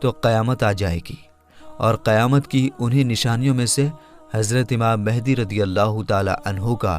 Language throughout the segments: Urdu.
تو قیامت آ جائے گی، اور قیامت کی انہی نشانیوں میں سے حضرت امام مہدی رضی اللہ تعالی عنہ کا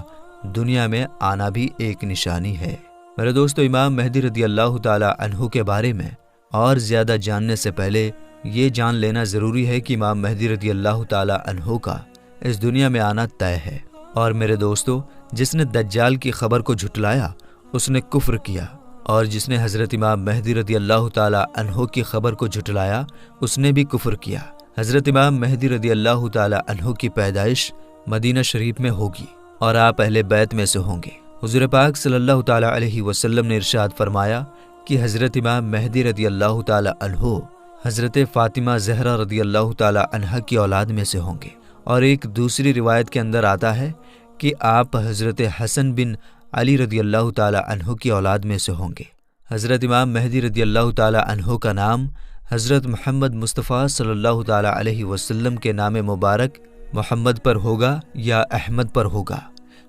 دنیا میں آنا بھی ایک نشانی ہے۔ میرے دوستو، امام مہدی رضی اللہ تعالی عنہ کے بارے میں اور زیادہ جاننے سے پہلے یہ جان لینا ضروری ہے کہ امام مہدی رضی اللہ تعالی عنہ کا اس دنیا میں آنا طے ہے۔ اور میرے دوستو، جس نے دجال کی خبر کو جھٹلایا اس نے کفر کیا، اور جس نے حضرت امام مہدی رضی اللہ تعالی عنہ کی خبر کو جھٹلایا اس نے بھی کفر کیا۔ حضرت امام مہدی رضی اللہ تعالی عنہ کی پیدائش مدینہ شریف میں ہوگی، اور آپ اہل بیت میں سے ہوں گے۔ حضور پاک صلی اللہ تعالی علیہ وسلم نے ارشاد فرمایا کہ حضرت امام مہدی رضی اللہ تعالی عنہ حضرت فاطمہ زہرا رضی اللہ تعالی عنہ کی اولاد میں سے ہوں گے۔ اور ایک دوسری روایت کے اندر آتا ہے کہ آپ حضرت حسن بن علی رضی اللہ تعالی عنہ کی اولاد میں سے ہوں گے۔ حضرت امام مہدی رضی اللہ تعالی عنہ کا نام حضرت محمد مصطفیٰ صلی اللہ تعالی علیہ وسلم کے نام مبارک محمد پر ہوگا یا احمد پر ہوگا،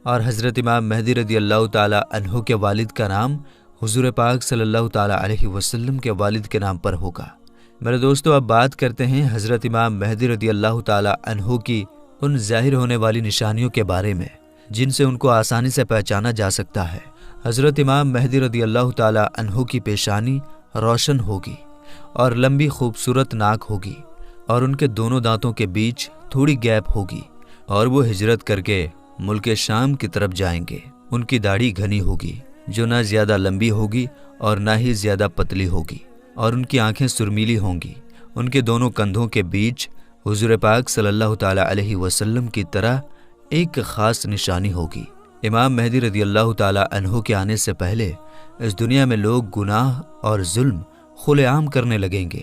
اور حضرت امام مہدی رضی اللہ تعالی عنہ کے والد کا نام حضور پاک صلی اللہ تعالی علیہ وسلم کے والد کے نام پر ہوگا۔ میرے دوستو، اب بات کرتے ہیں حضرت امام مہدی رضی اللہ تعالی عنہ کی ان ظاہر ہونے والی نشانیوں کے بارے میں جن سے ان کو آسانی سے پہچانا جا سکتا ہے۔ حضرت امام مہدی رضی اللہ تعالی عنہ کی پیشانی روشن ہوگی اور لمبی خوبصورت ناک ہوگی، اور ان کے دونوں دانتوں کے بیچ تھوڑی گیپ ہوگی، اور وہ ہجرت کر کے ملک شام کی طرف جائیں گے۔ ان کی داڑھی گھنی ہوگی جو نہ زیادہ لمبی ہوگی اور نہ ہی زیادہ پتلی ہوگی، اور ان کی آنکھیں سرمیلی ہوں گی۔ ان کے دونوں کندھوں کے بیچ حضور پاک صلی اللہ تعالی علیہ وسلم کی طرح ایک خاص نشانی ہوگی۔ امام مہدی رضی اللہ تعالی عنہ کے آنے سے پہلے اس دنیا میں لوگ گناہ اور ظلم کھلے عام کرنے لگیں گے،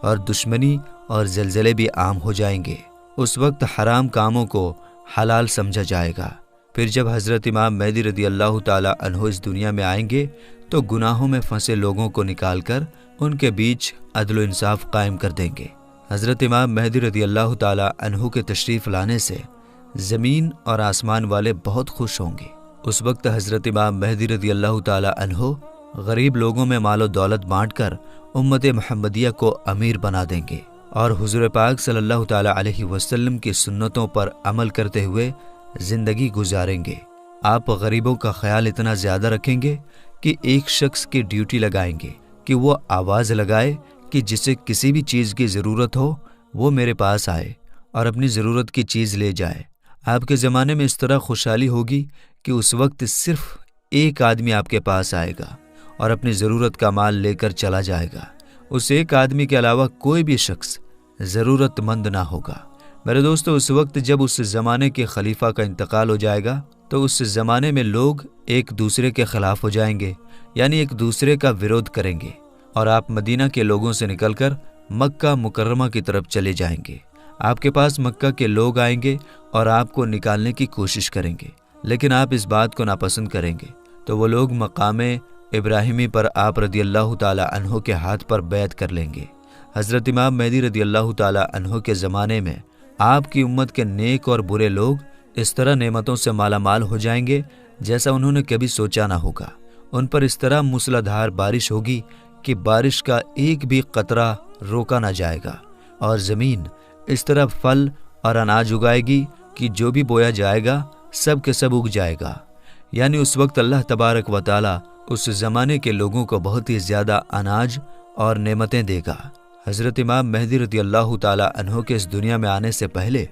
اور دشمنی اور زلزلے بھی عام ہو جائیں گے۔ اس وقت حرام کاموں کو حلال سمجھا جائے گا۔ پھر جب حضرت امام مہدی رضی اللہ تعالی عنہ اس دنیا میں آئیں گے تو گناہوں میں پھنسے لوگوں کو نکال کر ان کے بیچ عدل و انصاف قائم کر دیں گے۔ حضرت امام مہدی رضی اللہ تعالی عنہ کے تشریف لانے سے زمین اور آسمان والے بہت خوش ہوں گے۔ اس وقت حضرت امام مہدی رضی اللہ تعالی عنہ غریب لوگوں میں مال و دولت بانٹ کر امت محمدیہ کو امیر بنا دیں گے، اور حضور پاک صلی اللہ تعالی علیہ وسلم کی سنتوں پر عمل کرتے ہوئے زندگی گزاریں گے۔ آپ غریبوں کا خیال اتنا زیادہ رکھیں گے کہ ایک شخص کی ڈیوٹی لگائیں گے کہ وہ آواز لگائے کہ جسے کسی بھی چیز کی ضرورت ہو وہ میرے پاس آئے اور اپنی ضرورت کی چیز لے جائے۔ آپ کے زمانے میں اس طرح خوشحالی ہوگی کہ اس وقت صرف ایک آدمی آپ کے پاس آئے گا اور اپنی ضرورت کا مال لے کر چلا جائے گا۔ اس ایک آدمی کے علاوہ کوئی بھی شخص ضرورت مند نہ ہوگا۔ میرے دوستو، اس وقت جب اس زمانے کے خلیفہ کا انتقال ہو جائے گا تو اس زمانے میں لوگ ایک دوسرے کے خلاف ہو جائیں گے، یعنی ایک دوسرے کا ویرودھ کریں گے، اور آپ مدینہ کے لوگوں سے نکل کر مکہ مکرمہ کی طرف چلے جائیں گے۔ آپ کے پاس مکہ کے لوگ آئیں گے اور آپ کو نکالنے کی کوشش کریں گے، لیکن آپ اس بات کو ناپسند کریں گے تو وہ لوگ مقام ابراہیمی پر آپ رضی اللہ تعالی عنہ کے ہاتھ پر بیعت کر لیں گے۔ حضرت امام مہدی رضی اللہ تعالی عنہ کے زمانے میں آپ کی امت کے نیک اور برے لوگ اس طرح نعمتوں سے مالا مال ہو جائیں گے جیسا انہوں نے کبھی سوچا نہ ہوگا۔ ان پر اس طرح موسلادھار بارش ہوگی کہ بارش کا ایک بھی قطرہ روکا نہ جائے گا، اور زمین اس طرح پھل اور اناج اگائے گی کہ جو بھی بویا جائے گا سب کے سب اگ جائے گا۔ یعنی اس وقت اللہ تبارک و تعالی اس زمانے کے لوگوں کو بہت ہی زیادہ اناج اور نعمتیں دے گا۔ حضرت امام مہدی رضی اللہ تعالی عنہ کے اس دنیا میں آنے سے پہلے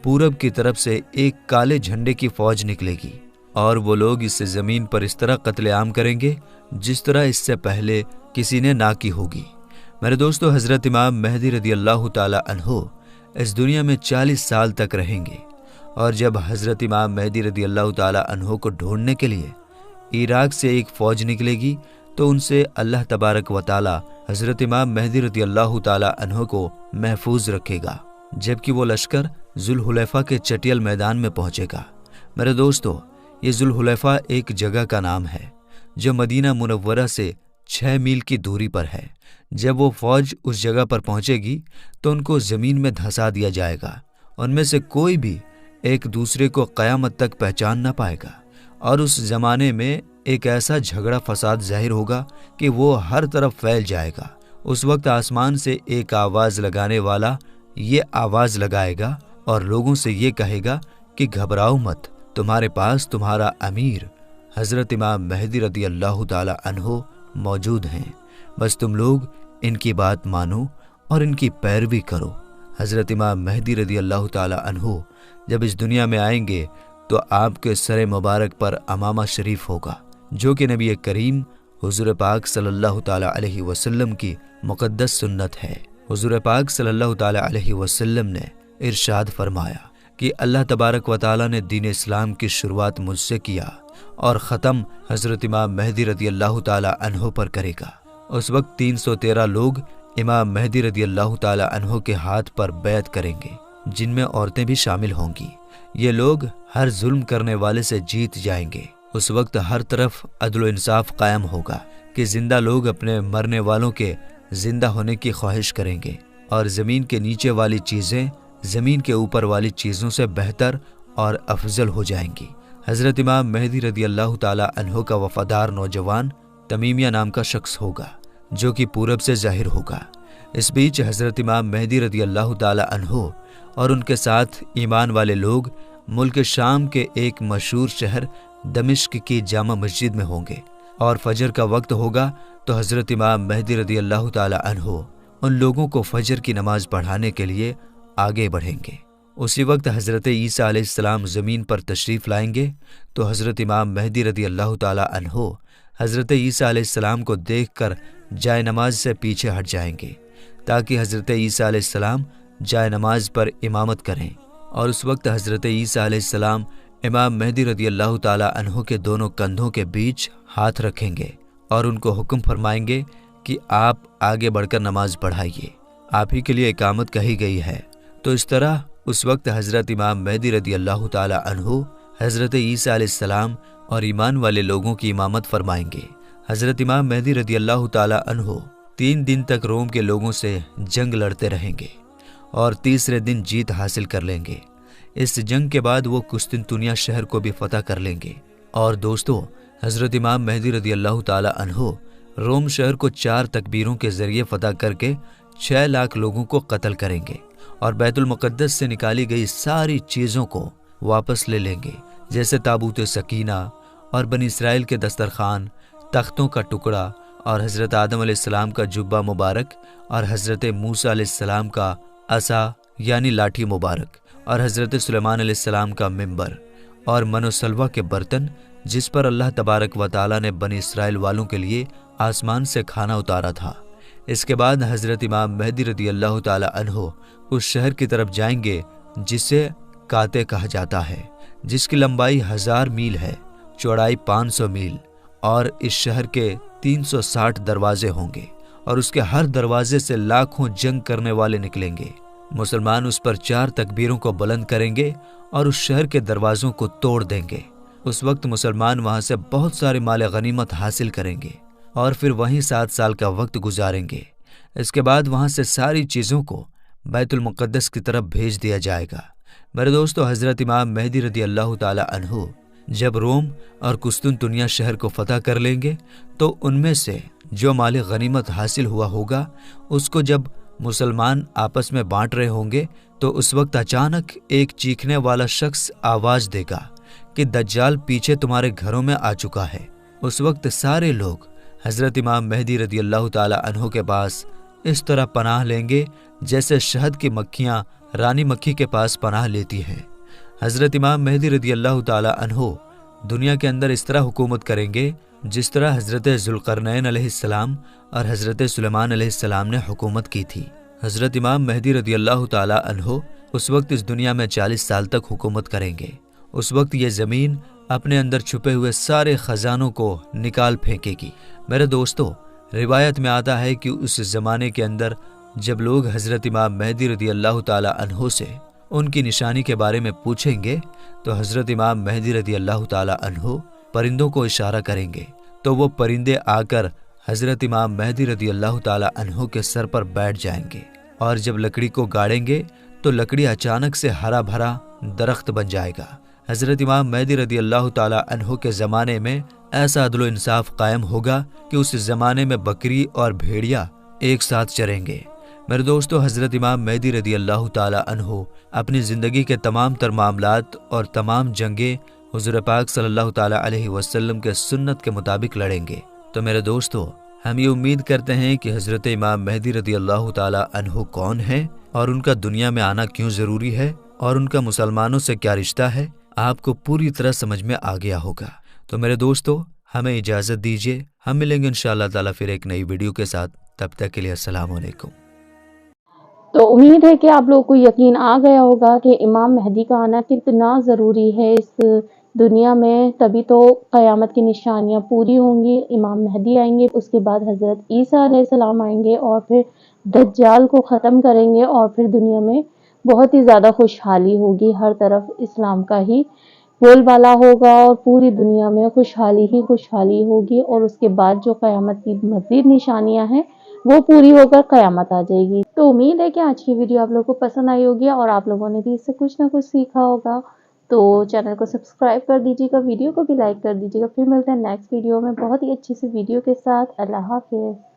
پورب کی طرف سے ایک کالے جھنڈے کی فوج نکلے گی، اور وہ لوگ اس زمین پر اس طرح قتل عام کریں گے جس طرح اس سے پہلے کسی نے نہ کی ہوگی۔ میرے دوستو، حضرت امام مہدی رضی اللہ تعالی عنہ اس دنیا میں 40 سال تک رہیں گے، اور جب حضرت امام مہدی رضی اللہ تعالی عنہ کو ڈھونڈنے کے لیے عراق سے ایک فوج نکلے گی تو ان سے اللہ تبارک و تعالی حضرت امام مہدی رضی اللہ تعالی عنہ کو محفوظ رکھے گا، جبکہ وہ لشکر ذوالحلیفہ کے چٹیل میدان میں پہنچے گا۔ میرے دوستو، یہ ذوالحلیفہ ایک جگہ کا نام ہے جو مدینہ منورہ سے 6 میل کی دوری پر ہے۔ جب وہ فوج اس جگہ پر پہنچے گی تو ان کو زمین میں دھسا دیا جائے گا۔ ان میں سے کوئی بھی ایک دوسرے کو قیامت تک پہچان نہ پائے گا، اور اس زمانے میں ایک ایسا جھگڑا فساد ظاہر ہوگا کہ وہ ہر طرف پھیل جائے گا، اس وقت آسمان سے ایک آواز لگانے والا یہ آواز لگائے گا اور لوگوں سے یہ کہے گا کہ گھبراؤ مت، تمہارے پاس تمہارا امیر حضرت امام مہدی رضی اللہ تعالی عنہ موجود ہیں، بس تم لوگ ان کی بات مانو اور ان کی پیروی کرو۔ حضرت امام مہدی رضی اللہ تعالی عنہ جب اس دنیا میں آئیں گے تو آپ کے سر مبارک پر امامہ شریف ہوگا، جو کہ نبی کریم حضور پاک صلی اللہ تعالی علیہ وسلم کی مقدس سنت ہے۔ حضور پاک صلی اللہ تعالی علیہ وسلم نے ارشاد فرمایا کہ اللہ تبارک و تعالی نے دین اسلام کی شروعات مجھ سے کیا اور ختم حضرت امام مہدی رضی اللہ تعالی عنہ پر کرے گا۔ اس وقت 313 لوگ امام مہدی رضی اللہ تعالی عنہ کے ہاتھ پر بیعت کریں گے، جن میں عورتیں بھی شامل ہوں گی۔ یہ لوگ ہر ظلم کرنے والے سے جیت جائیں گے۔ اس وقت ہر طرف عدل و انصاف قائم ہوگا کہ زندہ لوگ اپنے مرنے والوں کے زندہ ہونے کی خواہش کریں گے، اور زمین کے نیچے والی چیزیں زمین کے اوپر والی چیزوں سے بہتر اور افضل ہو جائیں گی۔ حضرت امام مہدی رضی اللہ تعالی عنہ کا وفادار نوجوان تمیمیہ نام کا شخص ہوگا، جو کہ پورب سے ظاہر ہوگا۔ اس بیچ حضرت امام مہدی رضی اللہ تعالی عنہ اور ان کے ساتھ ایمان والے لوگ ملک شام کے ایک مشہور شہر دمشق کی جامع مسجد میں ہوں گے، اور فجر کا وقت ہوگا تو حضرت امام مہدی رضی اللہ تعالی عنہ ان لوگوں کو فجر کی نماز پڑھانے کے لیے آگے بڑھیں گے۔ اسی وقت حضرت عیسیٰ علیہ السلام زمین پر تشریف لائیں گے تو حضرت امام مہدی رضی اللہ تعالی عنہ حضرت عیسیٰ علیہ السلام کو دیکھ کر جائے نماز سے پیچھے ہٹ جائیں گے، تاکہ حضرت عیسیٰ علیہ السلام جائے نماز پر امامت کریں۔ اور اس وقت حضرت عیسیٰ علیہ السلام امام مہدی رضی اللہ تعالی عنہ کے دونوں کندھوں کے بیچ ہاتھ رکھیں گے اور ان کو حکم فرمائیں گے کہ آپ آگے بڑھ کر نماز پڑھائیے، آپ ہی کے لیے اقامت کہی گئی ہے۔ تو اس طرح اس وقت حضرت امام مہدی رضی اللہ تعالی عنہ حضرت عیسیٰ علیہ السلام اور ایمان والے لوگوں کی امامت فرمائیں گے۔ حضرت امام مہدی رضی اللہ تعالی عنہ 3 دن تک روم کے لوگوں سے جنگ لڑتے رہیں گے اور تیسرے دن جیت حاصل کر لیں گے۔ اس جنگ کے بعد وہ قسطنطنیہ شہر کو بھی فتح کر لیں گے۔ اور دوستو، حضرت امام مہدی رضی اللہ تعالی عنہ روم شہر کو 4 تکبیروں کے ذریعے فتح کر کے 6 لاکھ لوگوں کو قتل کریں گے، اور بیت المقدس سے نکالی گئی ساری چیزوں کو واپس لے لیں گے، جیسے تابوت سکینہ اور بنی اسرائیل کے دسترخوان، تختوں کا ٹکڑا، اور حضرت آدم علیہ السلام کا جبہ مبارک، اور حضرت موسیٰ علیہ السلام کا عصا یعنی لاٹھی مبارک، اور حضرت سلیمان علیہ السلام کا منبر، اور من و سلوہ کے برتن جس پر اللہ تبارک و تعالیٰ نے بنی اسرائیل والوں کے لیے آسمان سے کھانا اتارا تھا۔ اس کے بعد حضرت امام مہدی رضی اللہ تعالی عنہ اس شہر کی طرف جائیں گے جسے کاتے کہا جاتا ہے، جس کی لمبائی 1000 میل ہے، چوڑائی 500 میل، اور اس شہر کے 360 دروازے ہوں گے، اور اس کے ہر دروازے سے لاکھوں جنگ کرنے والے نکلیں گے۔ مسلمان اس پر 4 تکبیروں کو بلند کریں گے اور اس شہر کے دروازوں کو توڑ دیں گے۔ اس وقت مسلمان وہاں سے بہت سارے مال غنیمت حاصل کریں گے اور پھر وہیں 7 سال کا وقت گزاریں گے۔ اس کے بعد وہاں سے ساری چیزوں کو بیت المقدس کی طرف بھیج دیا جائے گا۔ میرے دوستو، حضرت امام مہدی رضی اللہ تعالی عنہ جب روم اور قسطنطنیہ شہر کو فتح کر لیں گے تو ان میں سے جو مال غنیمت حاصل ہوا ہوگا اس کو جب مسلمان آپس میں بانٹ رہے ہوں گے تو اس وقت اچانک ایک چیخنے والا شخص آواز دے گا کہ دجال پیچھے تمہارے گھروں میں آ چکا ہے۔ اس وقت سارے لوگ حضرت امام مہدی رضی اللہ تعالی عنہ کے پاس اس طرح پناہ لیں گے جیسے شہد کی مکھیاں رانی مکھی کے پاس پناہ لیتی ہیں۔ حضرت امام مہدی رضی اللہ تعالی عنہ دنیا کے اندر اس طرح حکومت کریں گے جس طرح حضرت ذوالقرنین علیہ السلام اور حضرت سلیمان علیہ السلام نے حکومت کی تھی۔ حضرت امام مہدی رضی اللہ تعالی عنہ اس وقت اس دنیا میں 40 سال تک حکومت کریں گے۔ اس وقت یہ زمین اپنے اندر چھپے ہوئے سارے خزانوں کو نکال پھینکے گی۔ میرے دوستو، روایت میں آتا ہے کہ اس زمانے کے اندر جب لوگ حضرت امام مہدی رضی اللہ تعالی عنہ سے ان کی نشانی کے بارے میں پوچھیں گے تو حضرت امام مہدی رضی اللہ تعالی عنہ پرندوں کو اشارہ کریں گے تو وہ پرندے آ کر حضرت امام مہدی رضی اللہ تعالی عنہ کے سر پر بیٹھ جائیں گے، اور جب لکڑی کو گاڑیں گے تو لکڑی اچانک سے ہرا بھرا درخت بن جائے گا۔ حضرت امام مہدی رضی اللہ تعالی عنہ کے زمانے میں ایسا عدل و انصاف قائم ہوگا کہ اس زمانے میں بکری اور بھیڑیا ایک ساتھ چلیں گے۔ میرے دوستو، حضرت امام مہدی رضی اللہ تعالی عنہ اپنی زندگی کے تمام تر معاملات اور تمام جنگیں حضور پاک صلی اللہ تعالی علیہ وسلم کے سنت کے مطابق لڑیں گے۔ تو میرے دوستو، ہم یہ امید کرتے ہیں کہ حضرت امام مہدی رضی اللہ تعالی عنہ کون ہیں اور ان کا دنیا میں آنا کیوں ضروری ہے اور ان کا مسلمانوں سے کیا رشتہ ہے، آپ کو پوری طرح سمجھ میں آ گیا ہوگا۔ تو میرے دوستو، ہمیں اجازت دیجیے، ہم ملیں گے انشاءاللہ تعالی پھر ایک نئی ویڈیو کے ساتھ۔ تب تک کے لیے السلام علیکم۔ تو امید ہے کہ آپ لوگوں کو یقین آ گیا ہوگا کہ امام مہدی کا آنا کتنا ضروری ہے اس دنیا میں، تبھی تو قیامت کی نشانیاں پوری ہوں گی۔ امام مہدی آئیں گے، اس کے بعد حضرت عیسیٰ علیہ السلام آئیں گے اور پھر دجال کو ختم کریں گے، اور پھر دنیا میں بہت ہی زیادہ خوشحالی ہوگی، ہر طرف اسلام کا ہی بول بالا ہوگا اور پوری دنیا میں خوشحالی ہی خوشحالی ہوگی، اور اس کے بعد جو قیامت کی مزید نشانیاں ہیں وہ پوری ہو کر قیامت آ جائے گی۔ تو امید ہے کہ آج کی ویڈیو آپ لوگوں کو پسند آئی ہوگی اور آپ لوگوں نے بھی اس سے کچھ نہ کچھ سیکھا ہوگا۔ تو چینل کو سبسکرائب کر دیجیے گا، ویڈیو کو بھی لائک کر دیجیے گا۔ پھر ملتے ہیں نیکسٹ ویڈیو میں بہت ہی اچھی سی ویڈیو کے ساتھ۔ اللہ حافظ۔